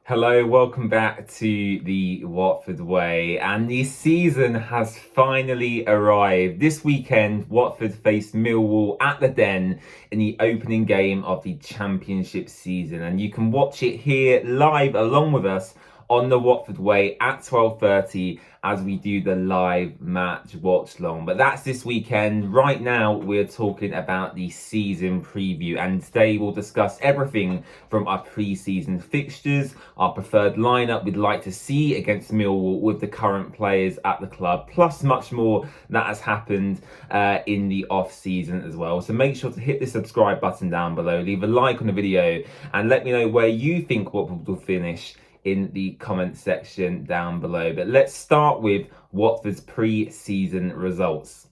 Hello, welcome back to the Watford Way, and the season has finally arrived. This weekend, Watford faced Millwall at the Den in the opening game of the Championship season, and you can watch it here live along with us on the Watford Way at 12:30 as we do the live match watch long. But that's this weekend. Right now, we're talking about the season preview, and today we'll discuss everything from our pre-season fixtures, our preferred lineup we'd like to see against Millwall with the current players at the club, plus much more that has happened in the off-season as well. So make sure to hit the subscribe button down below, leave a like on the video, and let me know where you think Watford will finish in the comment section down below. But let's start with Watford's pre-season results.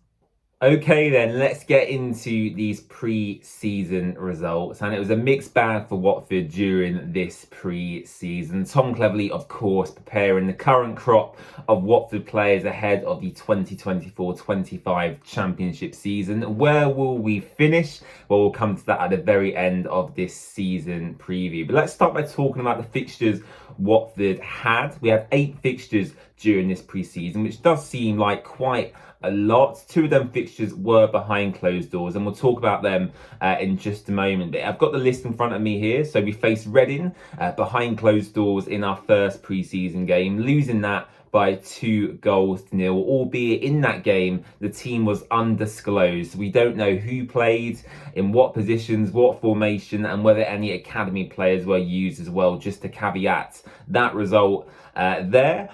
Okay then, let's get into these pre-season results, and it was a mixed bag for Watford during this pre-season. Tom Cleverley, of course, preparing the current crop of Watford players ahead of the 2024-25 Championship season. Where will we finish? Well, we'll come to that at the very end of this season preview. But let's start by talking about the fixtures Watford had. We had 8 fixtures during this pre-season, which does seem like quite a lot. 2 of them fixtures were behind closed doors, and we'll talk about them in just a moment. But I've got the list in front of me here. So we faced Reading behind closed doors in our first pre-season game, losing that by 2-0, albeit in that game the team was undisclosed. We don't know who played, in what positions, what formation, and whether any academy players were used as well, just to caveat that result there.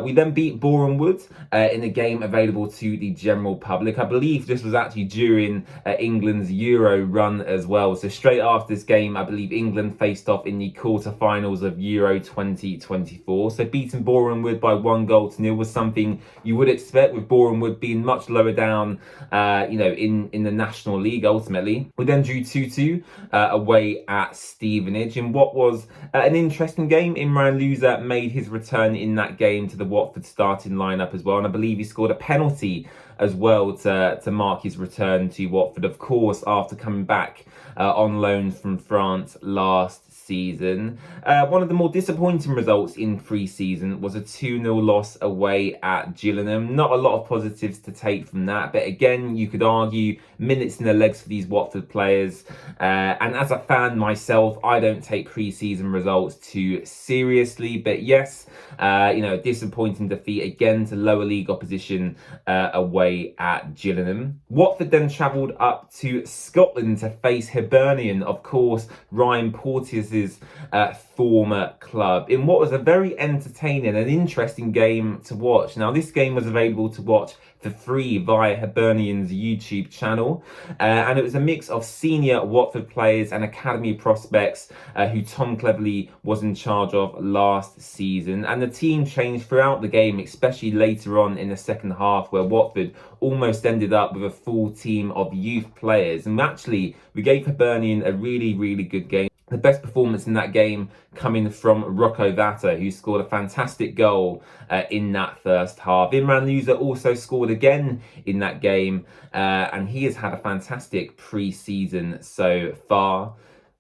We then beat Boreham Wood in a game available to the general public. I believe this was actually during England's Euro run as well. So straight after this game, I believe England faced off in the quarterfinals of Euro 2024. So beating Boreham Wood by 1-0 was something you would expect, with Boreham Wood being much lower down, in the National League ultimately. We then drew 2-2 away at Stevenage in what was an interesting game. Imran Louza made his return in that game to the Watford starting lineup as well, and I believe he scored a penalty as well to mark his return to Watford, of course, after coming back on loan from France last season. One of the more disappointing results in pre-season was a 2-0 loss away at Gillingham. Not a lot of positives to take from that, but again, you could argue minutes in the legs for these Watford players. And as a fan myself, I don't take pre-season results too seriously, but yes, a disappointing defeat again to lower league opposition away at Gillingham. Watford then travelled up to Scotland to face Hibernian, of course, Ryan Porteous' former club, in what was a very entertaining and interesting game to watch. Now, this game was available to watch for free via Hibernian's YouTube channel, and it was a mix of senior Watford players and academy prospects who Tom Cleverley was in charge of last season. And the team changed throughout the game, especially later on in the second half, where Watford almost ended up with a full team of youth players. And actually, we gave Hibernian a really, really good game. The best performance in that game coming from Rocco Vata, who scored a fantastic goal in that first half. Imran Louza also scored again in that game, and he has had a fantastic pre-season so far.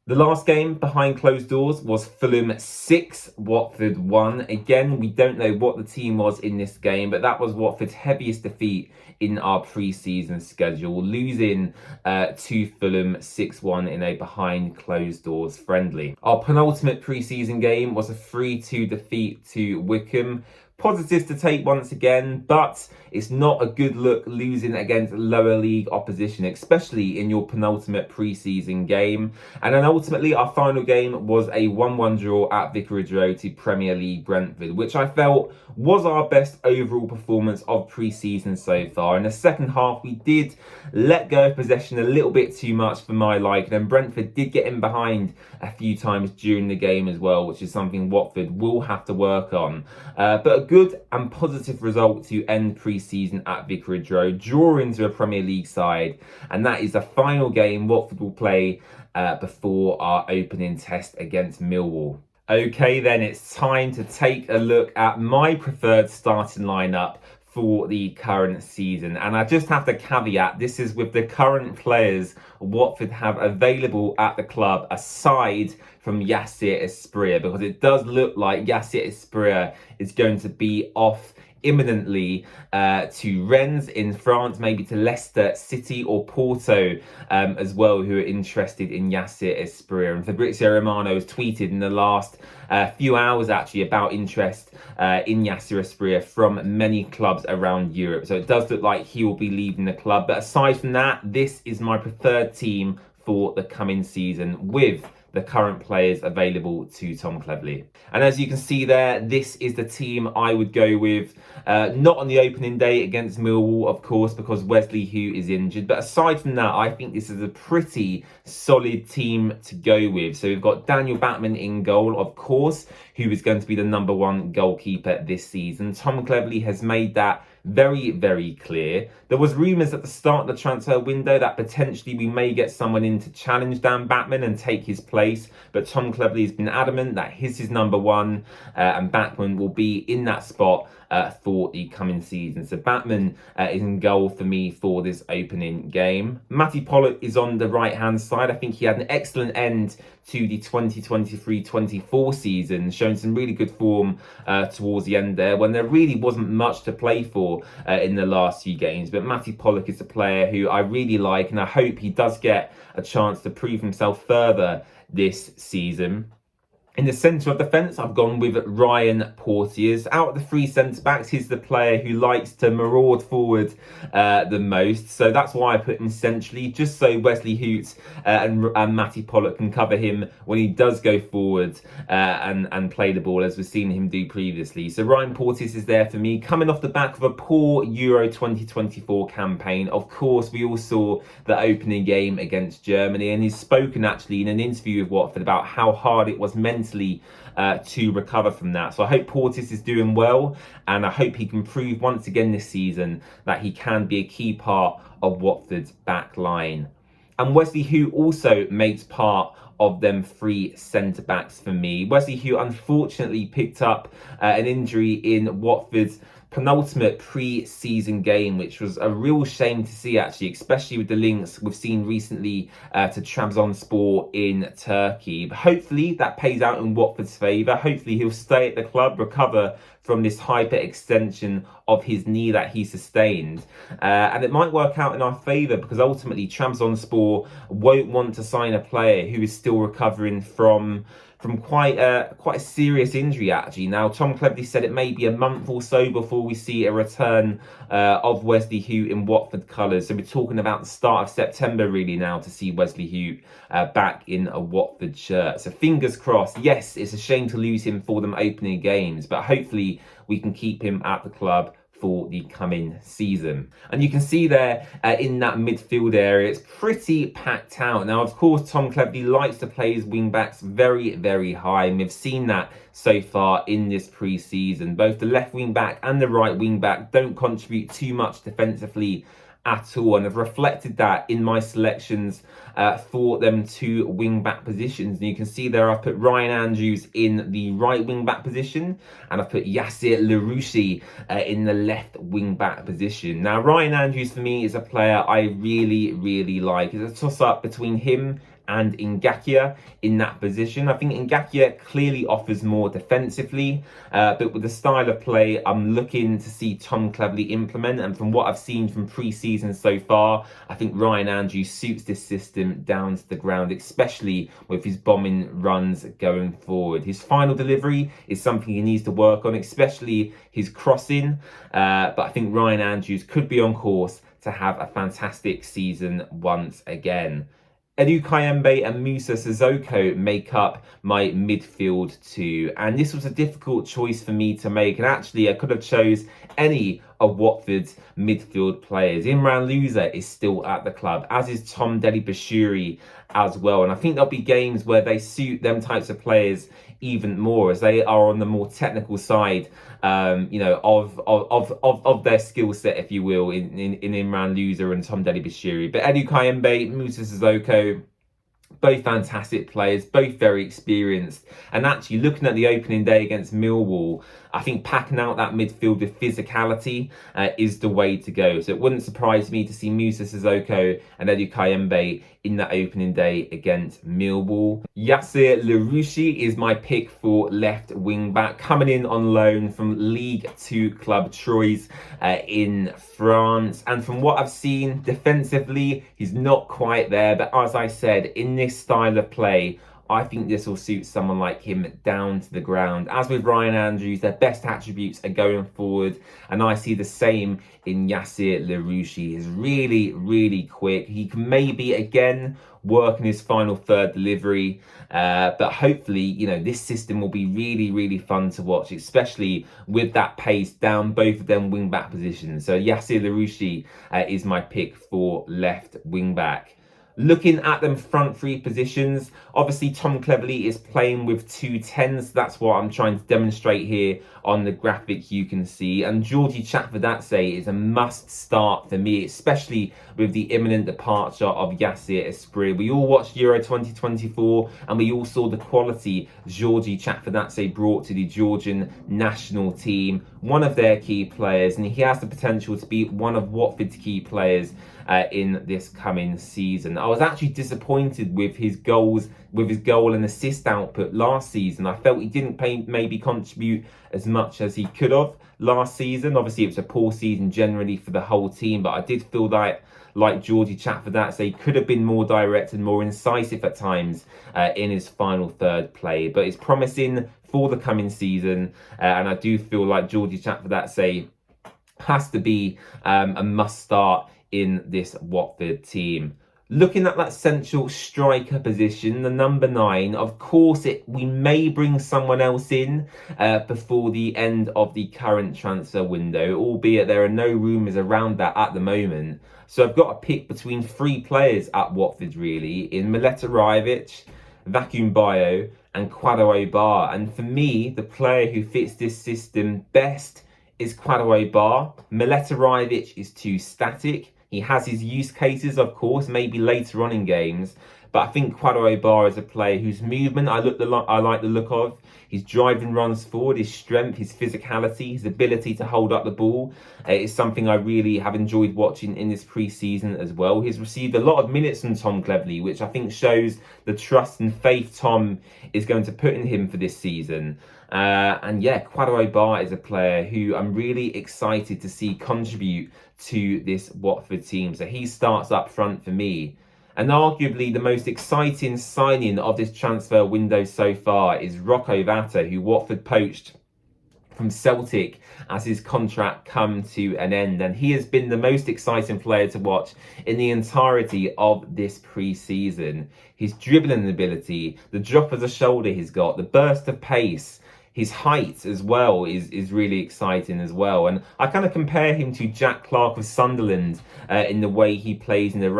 The last game behind closed doors was Fulham 6, Watford 1. Again, we don't know what the team was in this game, but that was Watford's heaviest defeat in our pre-season schedule, losing to Fulham 6-1 in a behind closed doors friendly. Our penultimate pre-season game was a 3-2 defeat to Wycombe. Positives to take once again, but it's not a good look losing against lower league opposition, especially in your penultimate pre-season game. And then ultimately, our final game was a 1-1 draw at Vicarage Road to Premier League Brentford, which I felt was our best overall performance of pre-season so far. In the second half, we did let go of possession a little bit too much for my liking, and Brentford did get in behind a few times during the game as well, which is something Watford will have to work on. But a good and positive result to end pre-season at Vicarage Road, draw into a Premier League side, and that is the final game Watford will play before our opening test against Millwall. Okay then, it's time to take a look at my preferred starting lineup for the current season. And I just have to caveat, this is with the current players Watford have available at the club aside from Yassir Espria, because it does look like Yassir Espria is going to be off imminently to Rennes in France, maybe to Leicester City or Porto as well, who are interested in Yassir Espria. And Fabrizio Romano has tweeted in the last few hours actually about interest in Yassir Espria from many clubs around Europe. So it does look like he will be leaving the club. But aside from that, this is my preferred team for the coming season, with the current players available to Tom Cleverley. And as you can see there, this is the team I would go with. Not on the opening day against Millwall, of course, because Wesley Hu is injured. But aside from that, I think this is a pretty solid team to go with. So we've got Daniel Batman in goal, of course, who is going to be the #1 goalkeeper this season. Tom Cleverley has made that very, very clear. There was rumours at the start of the transfer window that potentially we may get someone in to challenge Dan Batman and take his place, but Tom Cleverley has been adamant that he's his #1 and Batman will be in that spot for the coming season. So Batman is in goal for me for this opening game. Matty Pollock is on the right-hand side. I think he had an excellent end to the 2023-24 season, showing some really good form towards the end there, when there really wasn't much to play for in the last few games. But Matty Pollock is a player who I really like, and I hope he does get a chance to prove himself further this season. In the centre of defence, I've gone with Ryan Porteous. Out of the three centre-backs, he's the player who likes to maraud forward the most. So that's why I put him centrally, just so Wesley Hoot and Matty Pollock can cover him when he does go forward and play the ball, as we've seen him do previously. So Ryan Porteous is there for me, coming off the back of a poor Euro 2024 campaign. Of course, we all saw the opening game against Germany, and he's spoken actually in an interview with Watford about how hard it was mentally to recover from that. So I hope Porteous is doing well, and I hope he can prove once again this season that he can be a key part of Watford's back line. And Wesley Hu also makes part of them three centre-backs for me. Wesley Hu unfortunately picked up an injury in Watford's penultimate pre-season game, which was a real shame to see actually, especially with the links we've seen recently to Trabzonspor in Turkey. But hopefully that pays out in Watford's favour. Hopefully he'll stay at the club, recover from this hyperextension of his knee that he sustained, and it might work out in our favour, because ultimately Trabzonspor won't want to sign a player who is still recovering from quite a serious injury actually. Now, Tom Cleverley said it may be a month or so before we see a return of Wesley Hu in Watford colours. So we're talking about the start of September really now to see Wesley Hu back in a Watford shirt. So fingers crossed. Yes, it's a shame to lose him for them opening games, but hopefully we can keep him at the club for the coming season. And you can see there in that midfield area, it's pretty packed out. Now, of course, Tom Cleverley likes to play his wing-backs very, very high, and we've seen that so far in this pre-season. Both the left wing-back and the right wing-back don't contribute too much defensively at all, and I've reflected that in my selections for them two wing-back positions. And you can see there I've put Ryan Andrews in the right wing-back position, and I've put Yassir Larouci in the left wing-back position. Now, Ryan Andrews for me is a player I really, really like. It's a toss-up between him and Ngakia in that position. I think Ngakia clearly offers more defensively, but with the style of play I'm looking to see Tom Cleverley implement, and from what I've seen from pre-season so far, I think Ryan Andrews suits this system down to the ground, especially with his bombing runs going forward. His final delivery is something he needs to work on, especially his crossing, but I think Ryan Andrews could be on course to have a fantastic season once again. Edu Kayembe and Musa Sissoko make up my midfield too, and this was a difficult choice for me to make, and actually I could have chose any of Watford's midfield players. Imran Louza is still at the club, as is Tom Deli-Bashiri as well, and I think there'll be games where they suit them types of players even more, as they are on the more technical side, of their skill set, if you will, in Imran Louza and Tom Deli-Bashiri. But Edu Kayembe, Musa Sissoko, Both fantastic players, both very experienced. And actually, looking at the opening day against Millwall, I think packing out that midfield with physicality is the way to go. So it wouldn't surprise me to see Musa Sissoko and Edu Kayembe in that opening day against Millwall. Yassir Larouchi is my pick for left wing back, coming in on loan from League 2 club Troyes in France. And from what I've seen defensively, he's not quite there. But as I said, in this style of play, I think this will suit someone like him down to the ground. As with Ryan Andrews, their best attributes are going forward. And I see the same in Yassir Larouchi. He's really, really quick. He can maybe, again, work in his final third delivery. But hopefully, you know, this system will be really, really fun to watch, especially with that pace down both of them wing-back positions. So Yassir Larouchi is my pick for left wing-back. Looking at them front three positions, obviously Tom Cleverley is playing with 2 10s. That's what I'm trying to demonstrate here on the graphic you can see. And Georgie Chatvadze is a must start for me, especially with the imminent departure of Yassir Esprit. We all watched Euro 2024 and we all saw the quality Georgie Chatvadze brought to the Georgian national team. One of their key players, and he has the potential to be one of Watford's key players in this coming season. I was actually disappointed with his goal and assist output last season. I felt he didn't maybe contribute as much as he could have last season. Obviously, it was a poor season generally for the whole team, but I did feel like Georgie Chatvadze could have been more direct and more incisive at times in his final third play. But it's promising for the coming season, and I do feel like Georgie Chatvadze has to be a must start in this Watford team. Looking at that central striker position, the number 9, of course, we may bring someone else in before the end of the current transfer window, albeit there are no rumours around that at the moment. So I've got to pick between 3 players at Watford, really, in Mileta Rajovic, Vacuum Bio, and Kwadwo Bar. And for me, the player who fits this system best is Kwadwo Bar. Mileta Rajovic is too static. He has his use cases, of course, maybe later on in games. But I think Kwadwo Bar is a player whose movement I like the look of. His driving runs forward, his strength, his physicality, his ability to hold up the ball is something I really have enjoyed watching in this pre-season as well. He's received a lot of minutes from Tom Cleverley, which I think shows the trust and faith Tom is going to put in him for this season. And yeah, Kwadwo Bar is a player who I'm really excited to see contribute to this Watford team. So he starts up front for me. And arguably the most exciting signing of this transfer window so far is Rocco Vata, who Watford poached from Celtic as his contract come to an end. And he has been the most exciting player to watch in the entirety of this pre-season. His dribbling ability, the drop of the shoulder he's got, the burst of pace, his height as well is really exciting as well. And I kind of compare him to Jack Clark of Sunderland in the way he plays and the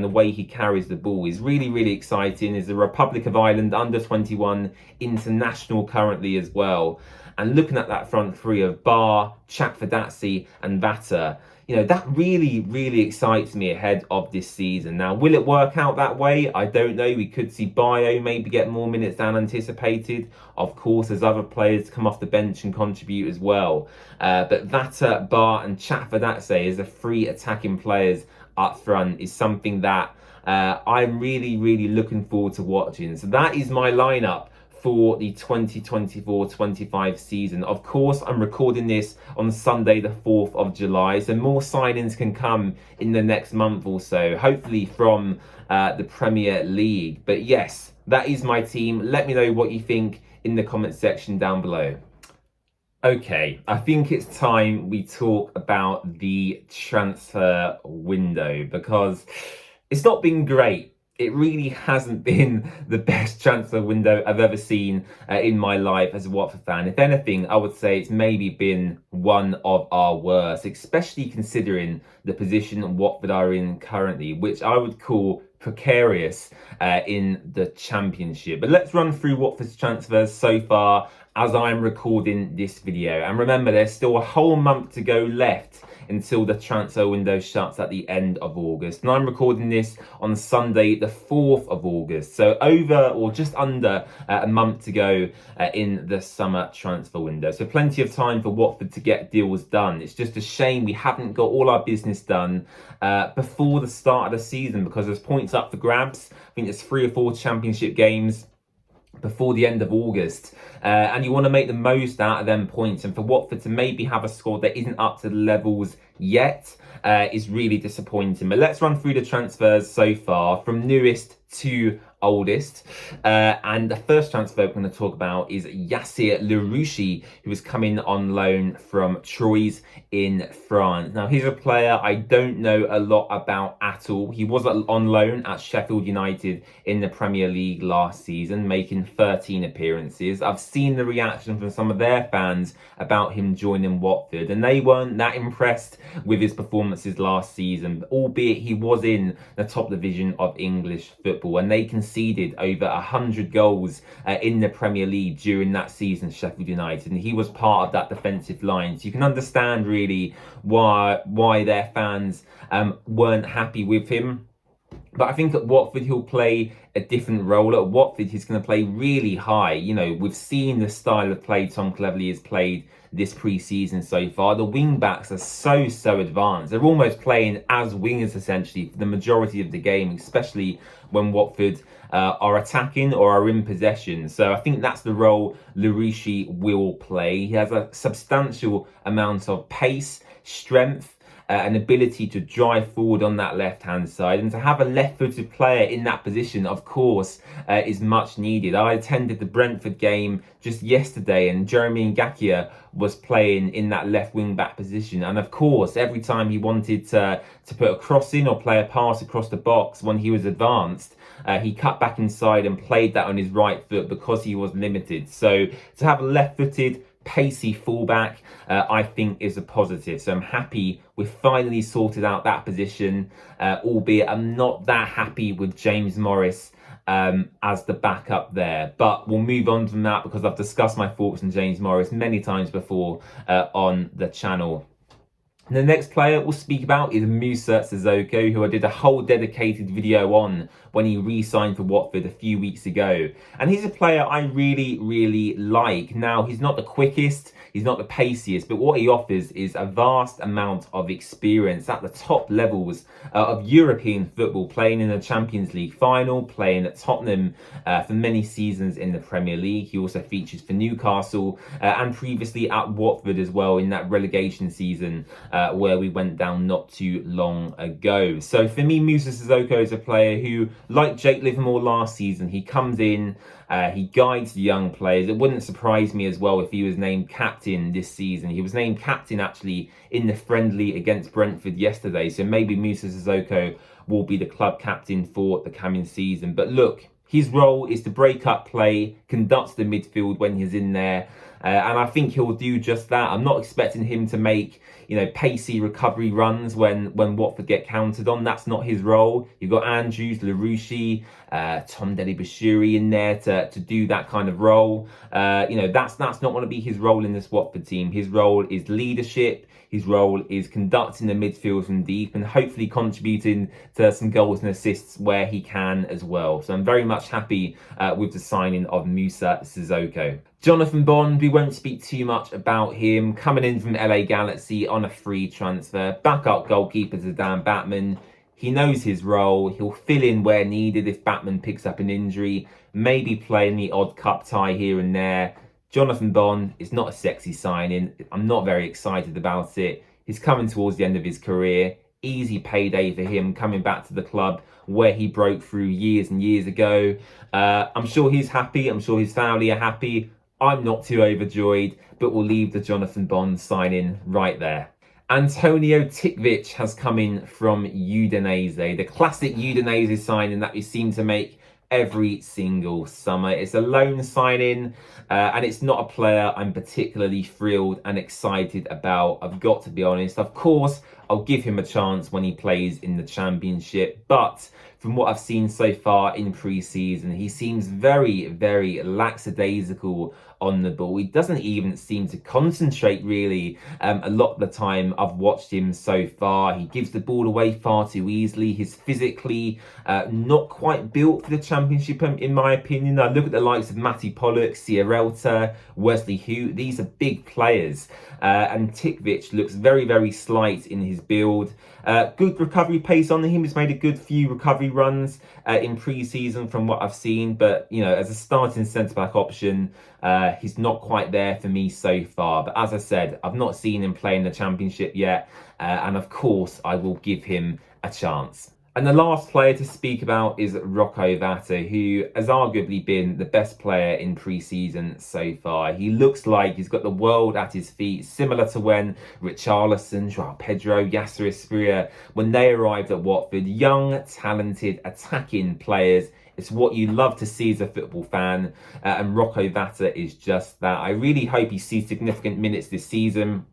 way he carries the ball. He's really, really exciting. He's a Republic of Ireland under-21 international currently as well. And looking at that front three of Bar, Chatvadze and Vata, you know, that really, really excites me ahead of this season. Now, will it work out that way? I don't know. We could see Bio maybe get more minutes than anticipated. Of course, there's other players come off the bench and contribute as well. But Vata, Bar and Chatvadze as the 3 attacking players up front is something that I'm really, really looking forward to watching. So that is my lineup for the 2024-25 season. Of course, I'm recording this on Sunday, the 4th of July, so more signings can come in the next month or so, hopefully from the Premier League. But yes, that is my team. Let me know what you think in the comment section down below. Okay, I think it's time we talk about the transfer window, because it's not been great. It really hasn't been the best transfer window I've ever seen in my life as a Watford fan. If anything, I would say it's maybe been one of our worst, especially considering the position Watford are in currently, which I would call precarious in the Championship. But let's run through Watford's transfers so far as I'm recording this video. And remember, there's still a whole month to go left until the transfer window shuts at the end of August. And I'm recording this on Sunday, the 4th of August. So over or just under a month to go in the summer transfer window. So plenty of time for Watford to get deals done. It's just a shame we haven't got all our business done before the start of the season, because there's points up for grabs. I think there's 3 or 4 championship games before the end of August, and you want to make the most out of them points. And for Watford to maybe have a squad that isn't up to the levels yet is really disappointing. But let's run through the transfers so far from newest to oldest, and the first transfer we're going to talk about is Yassir Larouchi, who is coming on loan from Troyes in France. Now, he's a player I don't know a lot about at all. He was on loan at Sheffield United in the Premier League last season, making 13 appearances. I've seen the reaction from some of their fans about him joining Watford, and they weren't that impressed with his performances last season, albeit he was in the top division of English football, and they conceded over 100 goals in the Premier League during that season, Sheffield United, and he was part of that defensive line. So you can understand really why their fans weren't happy with him. But I think at Watford, he'll play a different role. At Watford, he's going to play really high. You know, we've seen the style of play Tom Cleverley has played this pre-season so far. The wing-backs are so advanced. They're almost playing as wingers, essentially, for the majority of the game, especially when Watford are attacking or are in possession. So I think that's the role Larouchi will play. He has a substantial amount of pace, strength, an ability to drive forward on that left-hand side, and to have a left-footed player in that position, of course, is much needed. I attended the Brentford game just yesterday, and Jeremy Ngakia was playing in that left wing-back position, and of course, every time he wanted to put a cross in or play a pass across the box when he was advanced, he cut back inside and played that on his right foot because he was limited. So to have a left-footed pacey fullback, I think is a positive. So I'm happy we've finally sorted out that position, albeit I'm not that happy with James Morris as the backup there. But we'll move on from that because I've discussed my thoughts on James Morris many times before on the channel. And the next player we'll speak about is Moussa Sissoko, who I did a whole dedicated video on when he re-signed for Watford a few weeks ago. And he's a player I really like. Now, he's not the quickest, he's not the paciest, but what he offers is a vast amount of experience at the top levels of European football, playing in a Champions League final, playing at Tottenham for many seasons in the Premier League. He also features for Newcastle and previously at Watford as well in that relegation season where we went down not too long ago. So for me, Moussa Sissoko is a player who, like Jake Livermore last season, he comes in, he guides the young players. It wouldn't surprise me as well if he was named captain this season. He was named captain actually in the friendly against Brentford yesterday. So maybe Moussa Sissoko will be the club captain for the coming season. But look, his role is to break up play, conduct the midfield when he's in there. And I think he'll do just that. I'm not expecting him to make, pacey recovery runs when Watford get countered on. That's not his role. You've got Andrews, Larouchi, Tom Delibashiri in there to do that kind of role. That's not going to be his role in this Watford team. His role is leadership. His role is conducting the midfield from deep and hopefully contributing to some goals and assists where he can as well. So I'm very much happy with the signing of Moussa Sissoko. Jonathan Bond, we won't speak too much about him. Coming in from LA Galaxy on a free transfer. Backup goalkeeper to Dan Batman. He knows his role. He'll fill in where needed if Batman picks up an injury. Maybe play in the odd cup tie here and there. Jonathan Bond is not a sexy signing. I'm not very excited about it. He's coming towards the end of his career. Easy payday for him coming back to the club where he broke through years and years ago. I'm sure he's happy. I'm sure his family are happy. I'm not too overjoyed, but we'll leave the Jonathan Bond signing right there. Antonio Tikvic has come in from Udinese, the classic Udinese signing that we seem to make every single summer. It's a loan signing, and it's not a player I'm particularly thrilled and excited about. I've got to be honest. Of course, I'll give him a chance when he plays in the Championship. But from what I've seen so far in pre-season, he seems very, very lackadaisical on the ball. He doesn't even seem to concentrate really a lot of the time I've watched him so far. He gives the ball away far too easily. He's physically not quite built for the Championship, in my opinion. I look at the likes of Matty Pollock, Sierralta, Wesley Hoot. These are big players. And Tikvich looks very, very slight in his build. Good recovery pace on him. He's made a good few recovery runs in pre-season from what I've seen. But, you know, as a starting centre-back option, he's not quite there for me so far. But as I said, I've not seen him play in the Championship yet. And of course, I will give him a chance. And the last player to speak about is Rocco Vata, who has arguably been the best player in pre-season so far. He looks like he's got the world at his feet, similar to when Richarlison, Joao Pedro, Yasser Asprilla, when they arrived at Watford. Young, talented, attacking players. It's what you love to see as a football fan. And Rocco Vata is just that. I really hope he sees significant minutes this season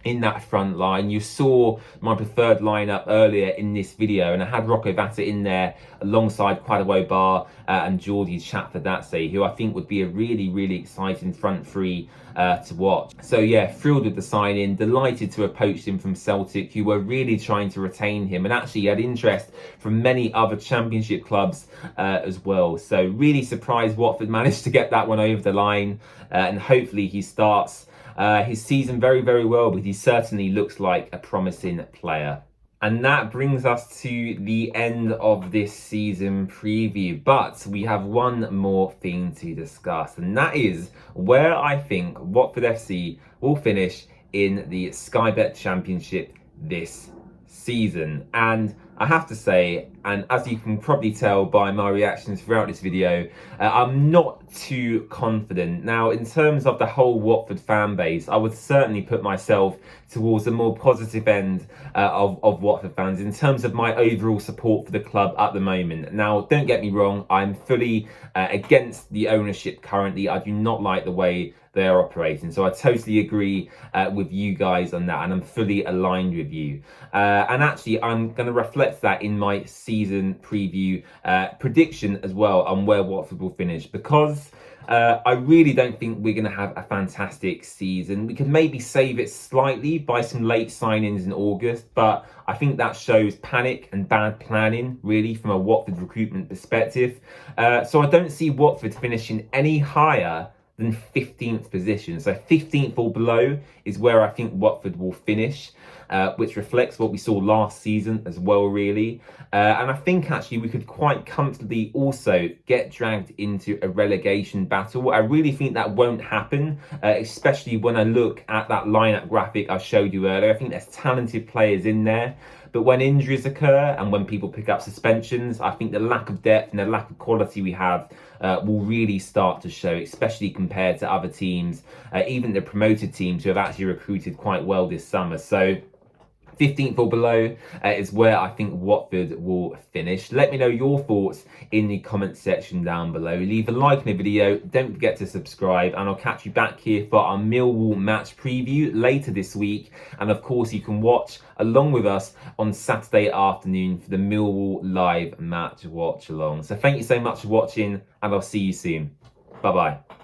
in that front line. You saw my preferred lineup earlier in this video, and I had Rocco Vata in there alongside Quadawo Bar and Geordie Chatford-Datsey, who I think would be a really, really exciting front three to watch. So yeah, thrilled with the signing, delighted to have poached him from Celtic, who were really trying to retain him, and actually had interest from many other Championship clubs as well. So really surprised Watford managed to get that one over the line, and hopefully he starts his season very, very well, but he certainly looks like a promising player. And that brings us to the end of this season preview. But we have one more thing to discuss, and that is where I think Watford FC will finish in the Sky Bet Championship this season. And I have to say, and as you can probably tell by my reactions throughout this video, I'm not too confident. Now, in terms of the whole Watford fan base, I would certainly put myself towards the more positive end of Watford fans in terms of my overall support for the club at the moment. Now, don't get me wrong, I'm fully against the ownership currently. I do not like the way they are operating. So I totally agree with you guys on that, and I'm fully aligned with you. And actually, I'm going to reflect that in my season preview prediction as well on where Watford will finish, because I really don't think we're going to have a fantastic season. We could maybe save it slightly by some late signings in August, but I think that shows panic and bad planning, really, from a Watford recruitment perspective. So I don't see Watford finishing any higher than 15th position. So 15th or below is where I think Watford will finish, which reflects what we saw last season as well, really. And I think actually we could quite comfortably also get dragged into a relegation battle. I really think that won't happen, especially when I look at that lineup graphic I showed you earlier. I think there's talented players in there. But when injuries occur and when people pick up suspensions, I think the lack of depth and the lack of quality we have will really start to show, especially compared to other teams, even the promoted teams who have actually recruited quite well this summer. So 15th or below is where I think Watford will finish. Let me know your thoughts in the comment section down below. Leave a like on the video. Don't forget to subscribe, and I'll catch you back here for our Millwall match preview later this week. And of course, you can watch along with us on Saturday afternoon for the Millwall live match watch along. So thank you so much for watching, and I'll see you soon. Bye-bye.